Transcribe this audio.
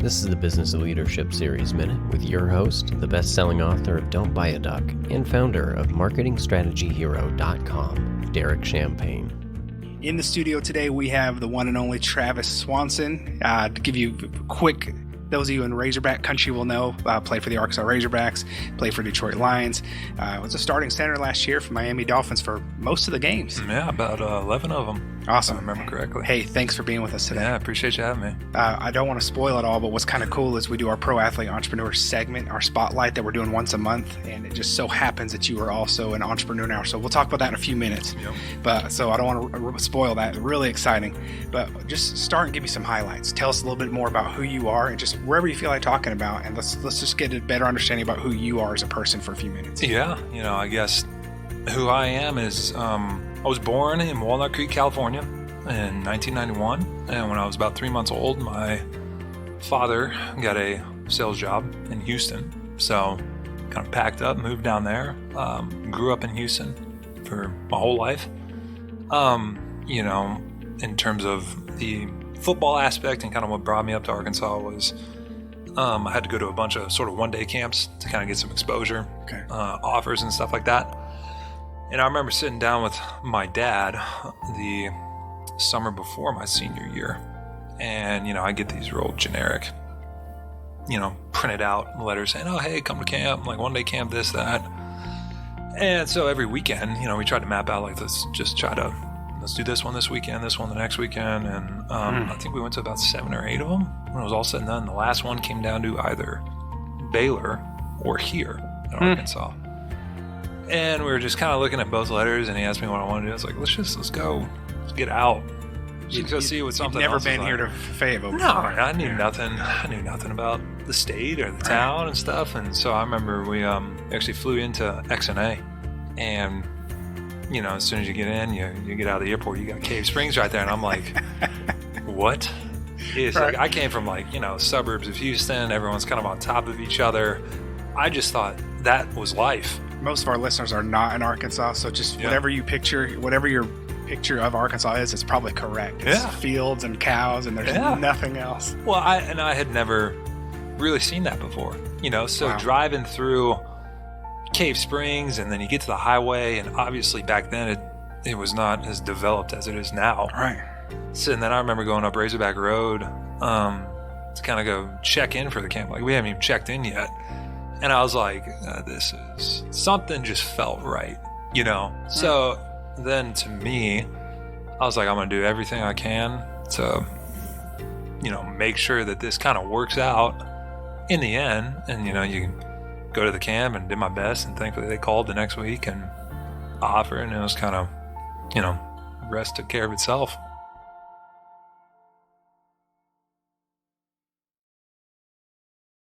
This is the Business of Leadership Series Minute with your host, the best-selling author of Don't Buy a Duck and founder of MarketingStrategyHero.com, Derek Champagne. In the studio today, we have the one and only Travis Swanson. To give you a quick, those of you in Razorback country will know, played for the Arkansas Razorbacks, played for Detroit Lions, was a starting center last year for Miami Dolphins for most of the games. Yeah, about 11 of them. Awesome. If I remember correctly. Hey, thanks for being with us today. Yeah, I appreciate you having me. I don't want to spoil it all, but what's kind of cool is we do our Pro Athlete Entrepreneur segment, our spotlight that we're doing once a month, and it just so happens that you are also an entrepreneur now. So we'll talk about that in a few minutes. Yep. But so I don't want to spoil that. Really exciting. But just start and give me some highlights. Tell us a little bit more about who you are and just wherever you feel like talking about, and let's just get a better understanding about who you are as a person for a few minutes. Yeah, I guess who I am is I was born in Walnut Creek, California in 1991, and when I was about 3 months old, my father got a sales job in Houston, so kind of packed up, moved down there, grew up in Houston for my whole life. In terms of the football aspect and kind of what brought me up to Arkansas was I had to go to a bunch of sort of one-day camps to kind of get some exposure, offers and stuff like that. And I remember sitting down with my dad the summer before my senior year, and I get these real generic printed out letters saying, oh hey, come to camp, like one day camp, this, that. And so every weekend we tried to map out, like, let's do this one this weekend, this one the next weekend, and I think we went to about 7 or 8 of them. When it was all said and done, the last one came down to either Baylor or here in Arkansas. And we were just kind of looking at both letters, and he asked me what I wanted to do. I was like, let's go. Let's get out. Let's go see what something You've else never been is here like. to Fayetteville No, before. I knew nothing. I knew nothing about the state or the town and stuff. And so I remember we actually flew into XNA, and as soon as you get in, you get out of the airport, you got Cave Springs right there, and I'm like, what? It's like, I came from suburbs of Houston. Everyone's kind of on top of each other. I just thought that was life. Most of our listeners are not in Arkansas, so just whatever your picture of Arkansas is, it's probably correct. It's fields and cows, and there's nothing else. Well, I had never really seen that before, so driving through Cave Springs, and then you get to the highway, and obviously back then it was not as developed as it is now. Right. So, and then I remember going up Razorback Road to kind of go check in for the camp. Like, we haven't even checked in yet. And I was like, this is, something just felt right, So then to me, I was like, I'm going to do everything I can to, make sure that this kind of works out in the end. And, you can go to the camp, and did my best. And thankfully they called the next week and offered, and it was kind of, rest took care of itself.